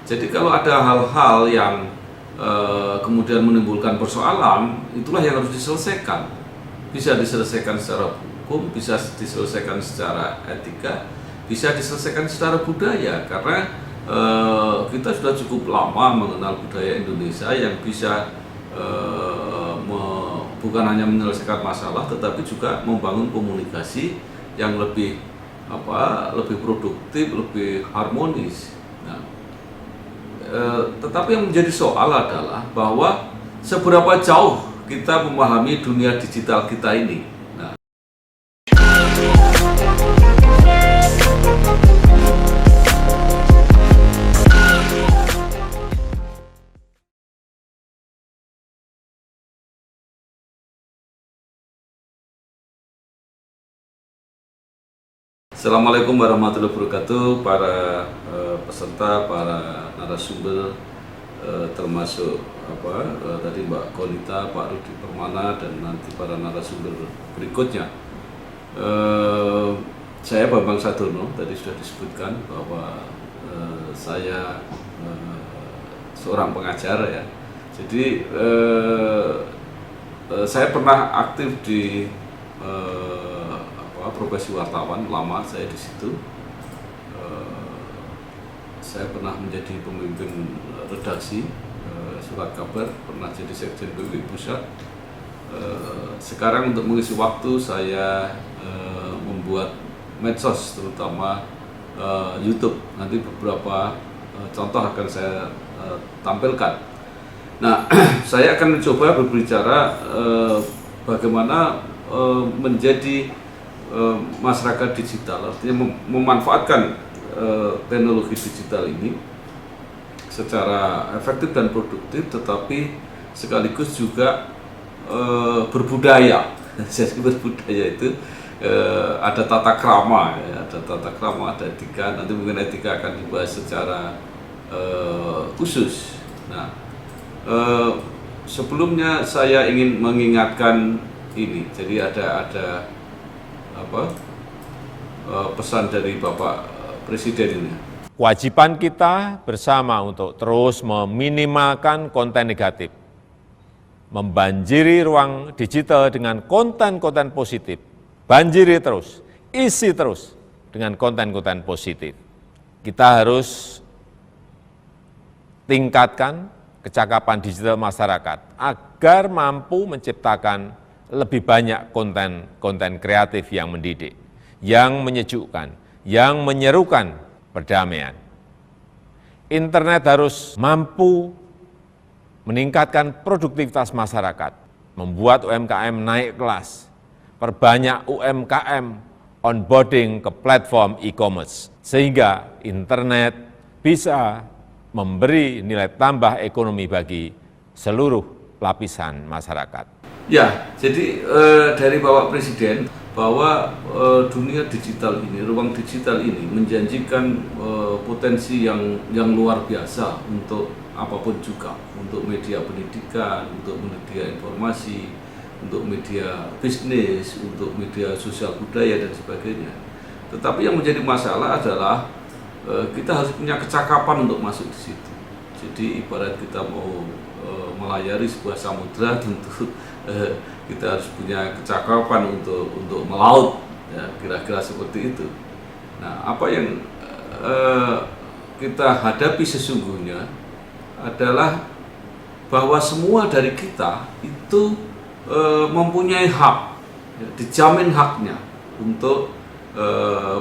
Jadi kalau ada hal-hal yang kemudian menimbulkan persoalan, itulah yang harus diselesaikan. Bisa diselesaikan secara hukum, bisa diselesaikan secara etika, bisa diselesaikan secara budaya. Karena kita sudah cukup lama mengenal budaya Indonesia yang bisa bukan hanya menyelesaikan masalah, tetapi juga membangun komunikasi yang lebih produktif, lebih harmonis. Nah, tetapi yang menjadi soal adalah bahwa seberapa jauh kita memahami dunia digital kita ini. Nah, Assalamualaikum warahmatullahi wabarakatuh, para peserta, para narasumber, termasuk tadi Mbak Konita, Pak Rudi Permana, dan nanti para narasumber berikutnya. Saya Bambang Sadono, tadi sudah disebutkan bahwa saya seorang pengajar ya. Jadi saya pernah aktif di profesi wartawan, lama saya di situ. Saya pernah menjadi pemimpin redaksi surat kabar, pernah jadi sekjen PWI Pusat. Sekarang untuk mengisi waktu saya membuat medsos, terutama YouTube. Nanti beberapa contoh akan saya tampilkan. Nah, saya akan mencoba berbicara bagaimana menjadi masyarakat digital, artinya memanfaatkan teknologi digital ini secara efektif dan produktif, tetapi sekaligus juga berbudaya. Jadi berbudaya itu ada tata krama, ya, ada etika. Nanti mungkin etika akan dibahas secara khusus. Nah, sebelumnya saya ingin mengingatkan ini. Jadi ada pesan dari Bapak Presiden ini. Kewajiban kita bersama untuk terus meminimalkan konten negatif, membanjiri ruang digital dengan konten-konten positif, banjiri terus, isi terus dengan konten-konten positif. Kita harus tingkatkan kecakapan digital masyarakat agar mampu menciptakan lebih banyak konten kreatif yang mendidik, yang menyejukkan, yang menyerukan perdamaian. Internet harus mampu meningkatkan produktivitas masyarakat, membuat UMKM naik kelas, perbanyak UMKM onboarding ke platform e-commerce, sehingga internet bisa memberi nilai tambah ekonomi bagi seluruh lapisan masyarakat. Ya, jadi dari Bapak Presiden bahwa dunia digital ini, ruang digital ini menjanjikan potensi yang luar biasa untuk apapun juga, untuk media pendidikan, untuk media informasi, untuk media bisnis, untuk media sosial budaya dan sebagainya. Tetapi yang menjadi masalah adalah kita harus punya kecakapan untuk masuk di situ. Jadi ibarat kita mau melayari sebuah samudra, tentu kita harus punya kecakapan untuk melaut, ya, kira-kira seperti itu. Nah, apa yang kita hadapi sesungguhnya adalah bahwa semua dari kita itu mempunyai hak, ya, dijamin haknya untuk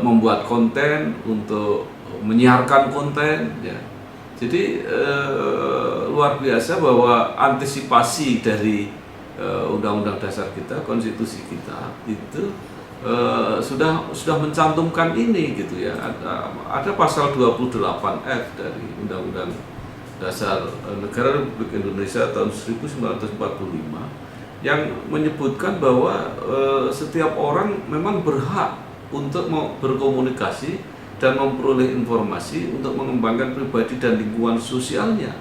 membuat konten, untuk menyiarkan konten, ya. Jadi luar biasa bahwa antisipasi dari Undang-Undang Dasar kita, konstitusi kita itu sudah mencantumkan ini gitu ya. Ada pasal 28F dari Undang-Undang Dasar Negara Republik Indonesia tahun 1945 yang menyebutkan bahwa setiap orang memang berhak untuk berkomunikasi dan memperoleh informasi untuk mengembangkan pribadi dan lingkungan sosialnya,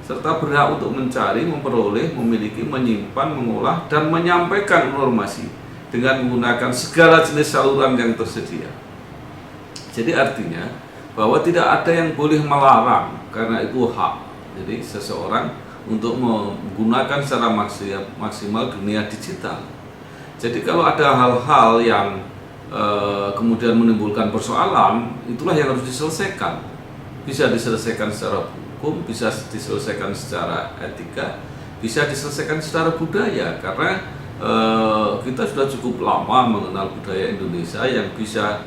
serta berhak untuk mencari, memperoleh, memiliki, menyimpan, mengolah, dan menyampaikan informasi dengan menggunakan segala jenis saluran yang tersedia. Jadi artinya bahwa tidak ada yang boleh melarang karena itu hak. Jadi seseorang untuk menggunakan secara maksimal dunia digital. Jadi kalau ada hal-hal yang kemudian menimbulkan persoalan, itulah yang harus diselesaikan. Bisa diselesaikan secara hukum, bisa diselesaikan secara etika, bisa diselesaikan secara budaya, karena kita sudah cukup lama mengenal budaya Indonesia yang bisa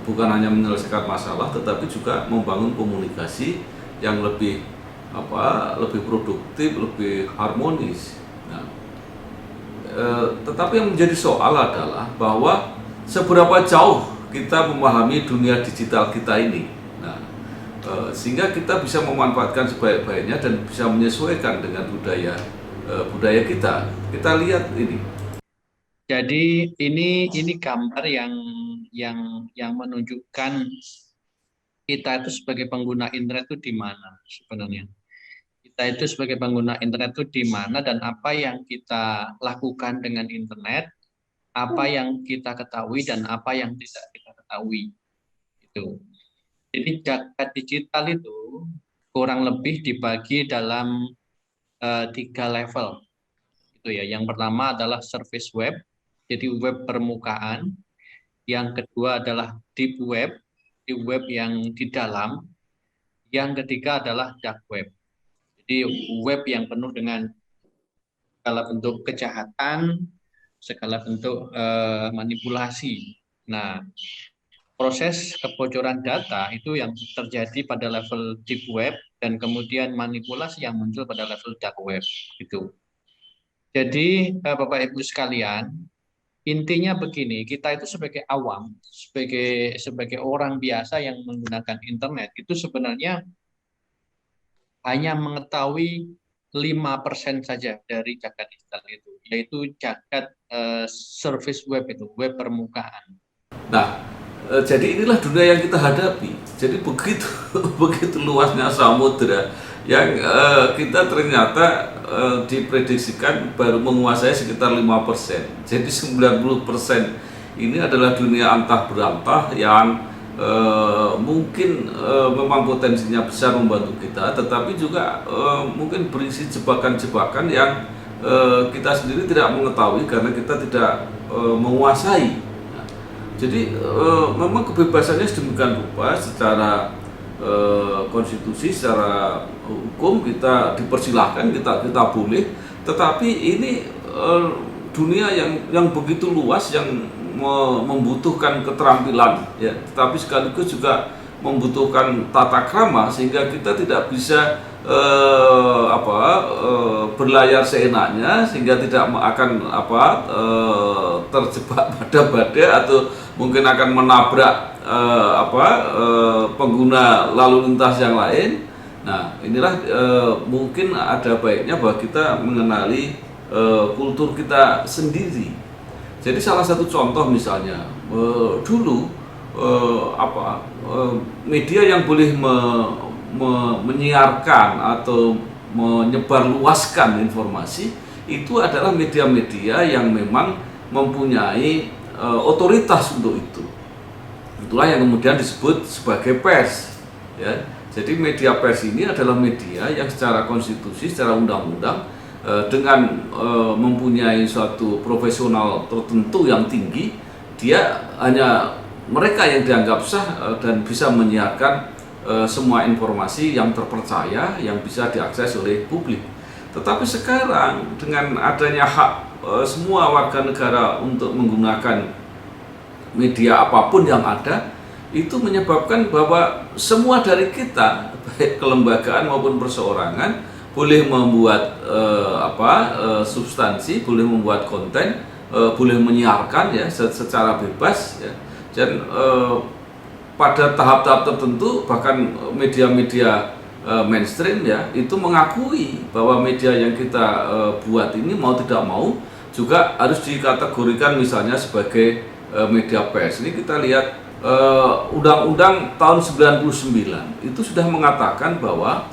bukan hanya menyelesaikan masalah, tetapi juga membangun komunikasi yang lebih lebih produktif, lebih harmonis. Nah, tetapi yang menjadi soal adalah bahwa seberapa jauh kita memahami dunia digital kita ini. Nah, sehingga kita bisa memanfaatkan sebaik-baiknya dan bisa menyesuaikan dengan budaya kita. Kita lihat ini. Jadi ini gambar yang menunjukkan kita itu sebagai pengguna internet itu di mana sebenarnya. Kita itu sebagai pengguna internet itu di mana dan apa yang kita lakukan dengan internet, apa yang kita ketahui dan apa yang tidak kita ketahui. Itu. Jadi jagat digital itu kurang lebih dibagi dalam 3 level. Itu ya. Yang pertama adalah service web, jadi web permukaan. Yang kedua adalah deep web yang di dalam. Yang ketiga adalah dark web. Jadi web yang penuh dengan segala bentuk kejahatan, segala bentuk manipulasi. Nah, proses kebocoran data itu yang terjadi pada level deep web dan kemudian manipulasi yang muncul pada level dark web itu. Jadi Bapak Ibu sekalian, intinya begini, kita itu sebagai awam, sebagai orang biasa yang menggunakan internet itu sebenarnya hanya mengetahui 5% saja dari jagat digital itu, yaitu jagat service web itu, web permukaan. Nah, jadi inilah dunia yang kita hadapi. Jadi begitu begitu luasnya samudera yang kita ternyata diprediksikan baru menguasai sekitar 5%. Jadi 90% ini adalah dunia antah berantah yang mungkin memang potensinya besar membantu kita, tetapi juga mungkin berisi jebakan-jebakan yang kita sendiri tidak mengetahui karena kita tidak menguasai. Nah, jadi memang kebebasannya sedemikian rupa secara konstitusi, secara hukum kita dipersilahkan, kita boleh, tetapi ini dunia yang begitu luas yang membutuhkan keterampilan, ya, tetapi sekaligus juga membutuhkan tata krama sehingga kita tidak bisa berlayar seenaknya sehingga tidak akan terjebak pada badai atau mungkin akan menabrak pengguna lalu lintas yang lain. Nah, inilah mungkin ada baiknya bahwa kita mengenali kultur kita sendiri. Jadi salah satu contoh misalnya dulu media yang boleh menyiarkan atau menyebarluaskan informasi itu adalah media-media yang memang mempunyai otoritas untuk itu. Itulah yang kemudian disebut sebagai pers, ya. Jadi media pers ini adalah media yang secara konstitusi, secara undang-undang dengan mempunyai suatu profesional tertentu yang tinggi, dia hanya mereka yang dianggap sah dan bisa menyiarkan semua informasi yang terpercaya yang bisa diakses oleh publik. Tetapi sekarang dengan adanya hak semua warga negara untuk menggunakan media apapun yang ada, itu menyebabkan bahwa semua dari kita, baik kelembagaan maupun perseorangan, boleh membuat substansi, boleh membuat konten, boleh menyiarkan ya secara bebas, ya. Dan pada tahap-tahap tertentu bahkan media-media mainstream ya itu mengakui bahwa media yang kita buat ini mau tidak mau juga harus dikategorikan misalnya sebagai media pers. Ini kita lihat Undang-Undang tahun 99 itu sudah mengatakan bahwa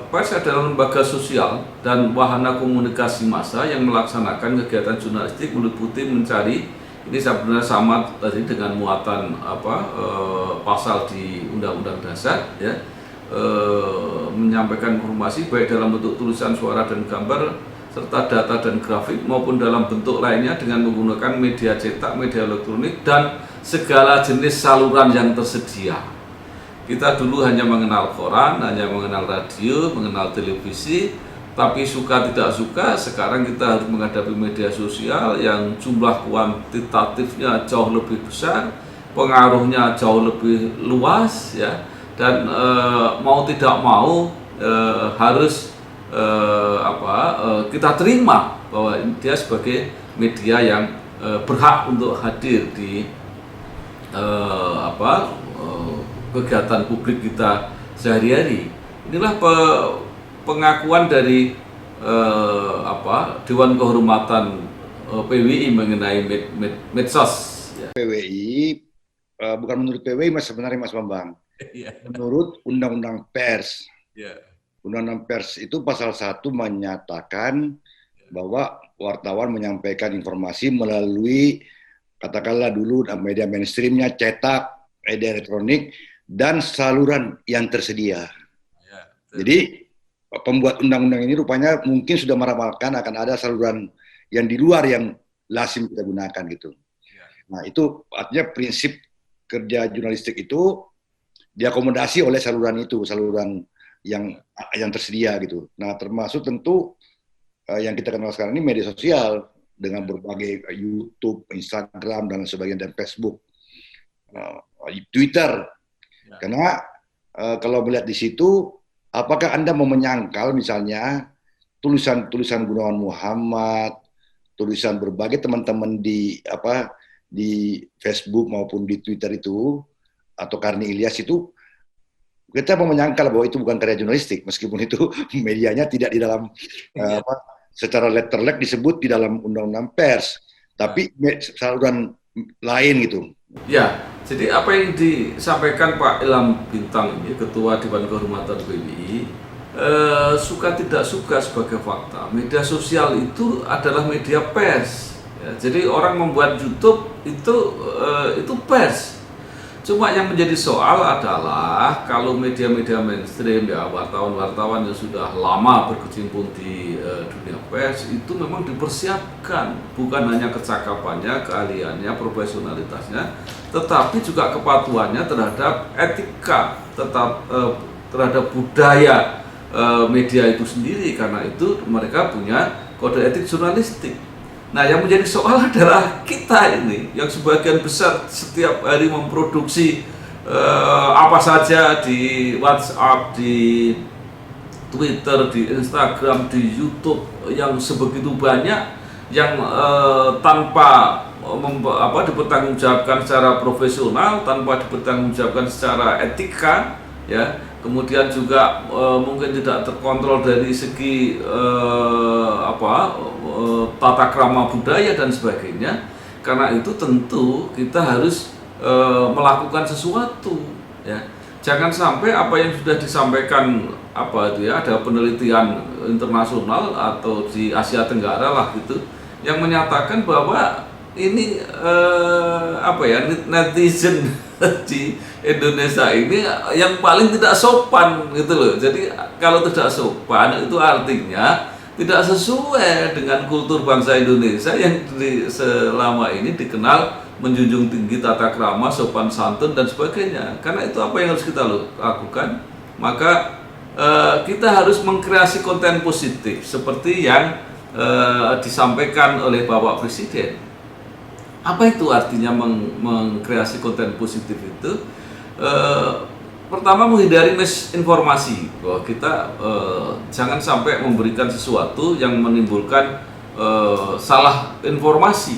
pers adalah lembaga sosial dan wahana komunikasi massa yang melaksanakan kegiatan jurnalistik meliputi mencari Ini sebenarnya sama tadi dengan muatan pasal di Undang-Undang Dasar, ya, menyampaikan informasi baik dalam bentuk tulisan, suara dan gambar serta data dan grafik maupun dalam bentuk lainnya dengan menggunakan media cetak, media elektronik dan segala jenis saluran yang tersedia. Kita dulu hanya mengenal koran, hanya mengenal radio, mengenal televisi, tapi suka tidak suka sekarang kita harus menghadapi media sosial yang jumlah kuantitatifnya jauh lebih besar, pengaruhnya jauh lebih luas, ya, dan mau tidak mau harus kita terima bahwa dia sebagai media yang berhak untuk hadir di kegiatan publik kita sehari-hari. Inilah pengakuan dari Dewan Kehormatan PWI mengenai medsos. Ya. PWI bukan menurut PWI mas, sebenarnya Mas Bambang. Menurut Undang-Undang Pers. Undang-Undang Pers itu pasal 1 menyatakan bahwa wartawan menyampaikan informasi melalui katakanlah dulu media mainstreamnya, cetak, media elektronik, dan saluran yang tersedia. Jadi pembuat undang-undang ini rupanya mungkin sudah meramalkan akan ada saluran yang di luar yang lazim kita gunakan gitu. Nah itu artinya prinsip kerja jurnalistik itu diakomodasi oleh saluran itu, saluran yang tersedia gitu. Nah termasuk tentu yang kita kenal sekarang ini media sosial dengan berbagai YouTube, Instagram dan sebagainya, dan Facebook, Twitter. Karena kalau melihat di situ, apakah Anda mau menyangkal misalnya tulisan-tulisan Gunawan Muhammad, tulisan berbagai teman-teman di Facebook maupun di Twitter itu, atau Karni Ilyas itu, kita mau menyangkal bahwa itu bukan karya jurnalistik, meskipun itu medianya tidak di dalam secara letterlek disebut di dalam Undang-Undang Pers, tapi saluran lain gitu. Ya, jadi apa yang disampaikan Pak Ilham Bintang ini, Ketua Dewan Kehormatan PWI, suka tidak suka sebagai fakta, media sosial itu adalah media pers. Ya, jadi orang membuat YouTube itu pers. Cuma yang menjadi soal adalah kalau media-media mainstream, ya, wartawan-wartawan yang sudah lama berkecimpung di dunia pers itu memang dipersiapkan bukan hanya kecakapannya, keahliannya, profesionalitasnya, tetapi juga kepatuhannya terhadap etika, terhadap budaya media itu sendiri. Karena itu mereka punya kode etik jurnalistik. Nah, yang menjadi soal adalah kita ini yang sebagian besar setiap hari memproduksi apa saja di WhatsApp, di Twitter, di Instagram, di YouTube yang sebegitu banyak, yang tanpa dipertanggungjawabkan secara profesional, tanpa dipertanggungjawabkan secara etika, ya. Kemudian juga mungkin tidak terkontrol dari segi tata krama budaya dan sebagainya. Karena itu tentu kita harus melakukan sesuatu, ya. Jangan sampai apa yang sudah disampaikan ada penelitian internasional atau di Asia Tenggara lah gitu, yang menyatakan bahwa ini netizen di Indonesia ini yang paling tidak sopan gitu loh. Jadi kalau tidak sopan itu artinya tidak sesuai dengan kultur bangsa Indonesia yang selama ini dikenal menjunjung tinggi tata krama, sopan santun dan sebagainya. Karena itu apa yang harus kita lakukan? Maka kita harus mengkreasi konten positif seperti yang disampaikan oleh Bapak Presiden. Apa itu artinya mengkreasi konten positif itu? Pertama, menghindari misinformasi, bahwa kita jangan sampai memberikan sesuatu yang menimbulkan salah informasi.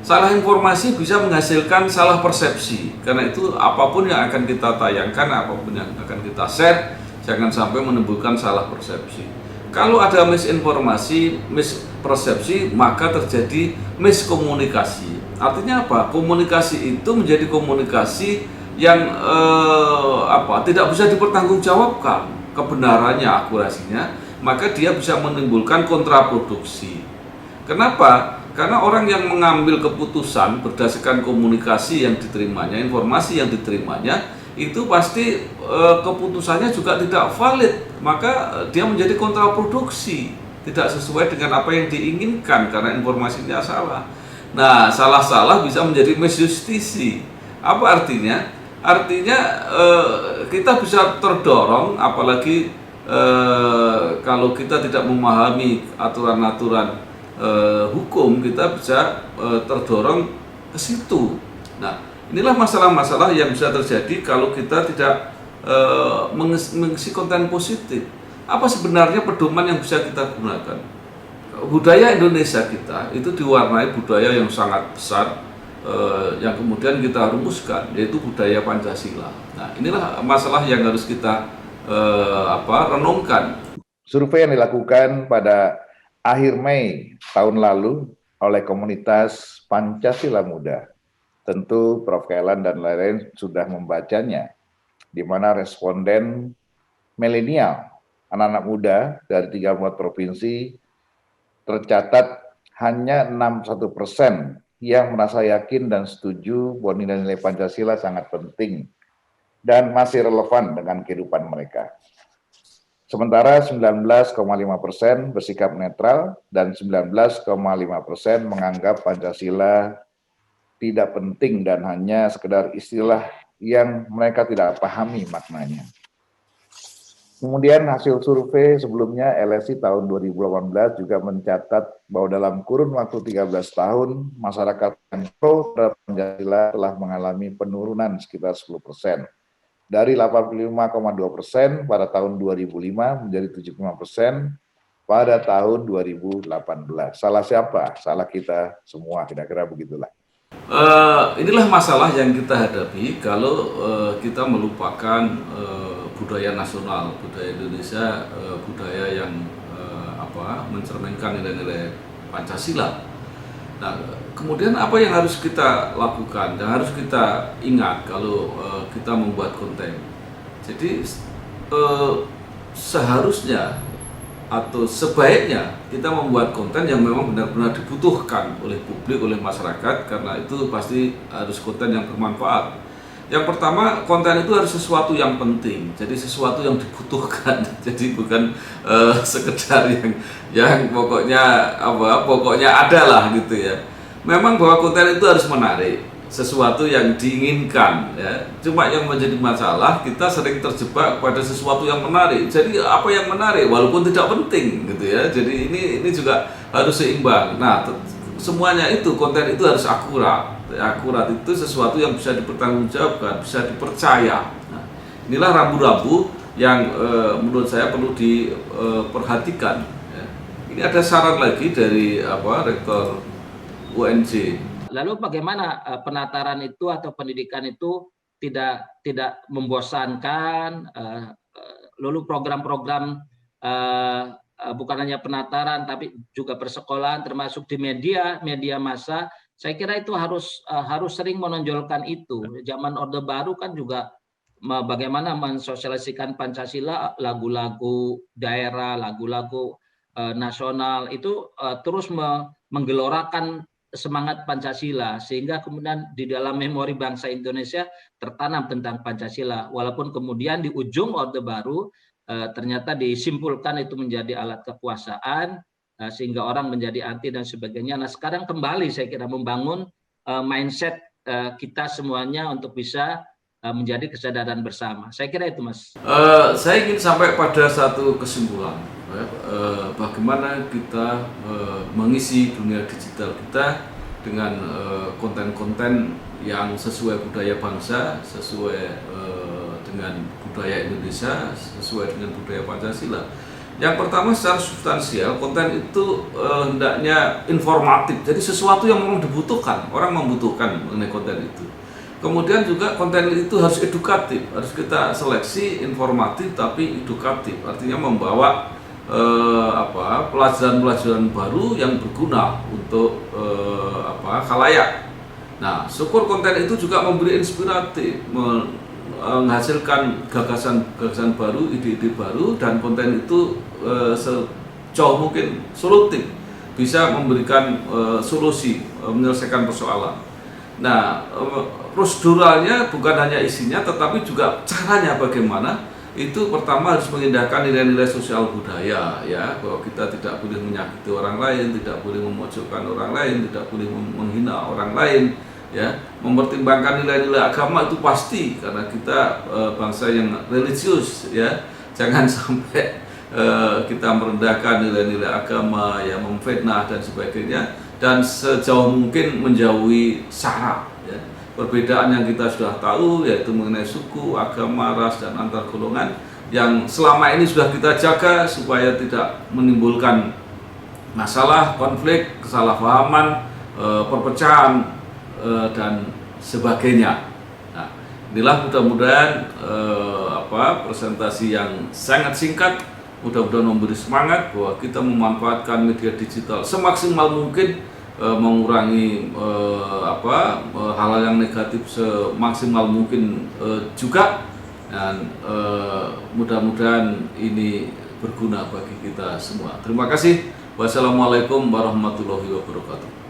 Salah informasi bisa menghasilkan salah persepsi. Karena itu apapun yang akan kita tayangkan, apapun yang akan kita share, jangan sampai menimbulkan salah persepsi. Kalau ada misinformasi, mispersepsi, maka terjadi miskomunikasi. Artinya apa? Komunikasi itu menjadi komunikasi yang tidak bisa dipertanggungjawabkan kebenarannya, akurasinya, maka dia bisa menimbulkan kontraproduksi. Kenapa? Karena orang yang mengambil keputusan berdasarkan komunikasi yang diterimanya, informasi yang diterimanya, itu pasti keputusannya juga tidak valid, maka dia menjadi kontraproduksi, tidak sesuai dengan apa yang diinginkan karena informasinya salah. Nah, salah-salah bisa menjadi misjustisi. Apa artinya? Artinya kita bisa terdorong, apalagi kalau kita tidak memahami aturan-aturan hukum, kita bisa terdorong ke situ. Nah, inilah masalah-masalah yang bisa terjadi kalau kita tidak mengisi konten positif. Apa sebenarnya pedoman yang bisa kita gunakan? Budaya Indonesia kita itu diwarnai budaya yang sangat besar, yang kemudian kita rumuskan, yaitu budaya Pancasila. Nah, inilah masalah yang harus kita renungkan. Survei yang dilakukan pada akhir Mei tahun lalu oleh komunitas Pancasila Muda, tentu Prof. Kailan dan lain-lain sudah membacanya, di mana responden milenial, anak-anak muda dari 34 provinsi, tercatat hanya 61% yang merasa yakin dan setuju bahwa nilai-nilai Pancasila sangat penting dan masih relevan dengan kehidupan mereka. Sementara 19,5% bersikap netral dan 19,5% menganggap Pancasila tidak penting dan hanya sekedar istilah yang mereka tidak pahami maknanya. Kemudian hasil survei sebelumnya LSI tahun 2018 juga mencatat bahwa dalam kurun waktu 13 tahun, masyarakat yang pro terhadap Pancasila telah mengalami penurunan sekitar 10%. Dari 85,2% pada tahun 2005 menjadi 75% pada tahun 2018. Salah siapa? Salah kita semua, kira-kira begitulah. Inilah masalah yang kita hadapi kalau kita melupakan budaya nasional, budaya Indonesia, budaya yang mencerminkan nilai-nilai Pancasila. Nah, kemudian apa yang harus kita lakukan dan harus kita ingat kalau kita membuat konten. Jadi seharusnya atau sebaiknya kita membuat konten yang memang benar-benar dibutuhkan oleh publik, oleh masyarakat, karena itu pasti harus konten yang bermanfaat. Yang pertama, konten itu harus sesuatu yang penting, jadi sesuatu yang dibutuhkan, jadi bukan sekedar yang pokoknya ada lah gitu ya. Memang bahwa konten itu harus menarik, sesuatu yang diinginkan ya. Cuma yang menjadi masalah, kita sering terjebak pada sesuatu yang menarik. Jadi apa yang menarik walaupun tidak penting gitu ya. Jadi ini juga harus seimbang. Nah, semuanya itu, konten itu harus akurat. Akurat itu sesuatu yang bisa dipertanggungjawabkan, bisa dipercaya. Nah, inilah rambu-rambu yang menurut saya perlu diperhatikan ya. Ini ada saran lagi dari Rektor UNJ. Lalu bagaimana penataran itu atau pendidikan itu tidak membosankan, lalu program-program bukan hanya penataran tapi juga persekolahan termasuk di media massa, saya kira itu harus sering menonjolkan itu. Zaman Orde Baru kan juga bagaimana mensosialisasikan Pancasila, lagu-lagu daerah, lagu-lagu nasional itu terus menggelorakan semangat Pancasila, sehingga kemudian di dalam memori bangsa Indonesia tertanam tentang Pancasila, walaupun kemudian di ujung Orde Baru ternyata disimpulkan itu menjadi alat kekuasaan, sehingga orang menjadi anti dan sebagainya. Nah, sekarang kembali saya kira membangun mindset kita semuanya untuk bisa menjadi kesadaran bersama. Saya kira itu, Mas. Saya ingin sampai pada satu kesimpulan. Bagaimana kita mengisi dunia digital kita dengan konten-konten yang sesuai budaya bangsa, sesuai dengan budaya Indonesia, sesuai dengan budaya Pancasila. Yang pertama, secara substansial, konten itu hendaknya informatif, jadi sesuatu yang memang dibutuhkan, orang membutuhkan mengenai konten itu. Kemudian juga konten itu harus edukatif, harus kita seleksi informatif tapi edukatif, artinya membawa pelajaran-pelajaran baru yang berguna untuk khalayak. Nah, syukur konten itu juga memberi inspiratif, menghasilkan gagasan-gagasan baru, ide-ide baru, dan konten itu sejauh mungkin solutif, bisa memberikan solusi, menyelesaikan persoalan. Nah, proseduralnya bukan hanya isinya, tetapi juga caranya bagaimana. Itu pertama harus mengindahkan nilai-nilai sosial budaya, ya, bahwa kita tidak boleh menyakiti orang lain, tidak boleh memojokkan orang lain, tidak boleh menghina orang lain, ya, mempertimbangkan nilai-nilai agama itu pasti, karena kita bangsa yang religius, ya, jangan sampai kita merendahkan nilai-nilai agama, ya, memfitnah dan sebagainya, dan sejauh mungkin menjauhi sara, ya. Perbedaan yang kita sudah tahu yaitu mengenai suku, agama, ras, dan antar golongan yang selama ini sudah kita jaga supaya tidak menimbulkan masalah, konflik, kesalahpahaman, perpecahan, dan sebagainya. Nah, inilah mudah-mudahan presentasi yang sangat singkat, mudah-mudahan memberi semangat bahwa kita memanfaatkan media digital semaksimal mungkin, mengurangi hal-hal yang negatif semaksimal mungkin juga, dan mudah-mudahan ini berguna bagi kita semua. Terima kasih. Wassalamualaikum warahmatullahi wabarakatuh.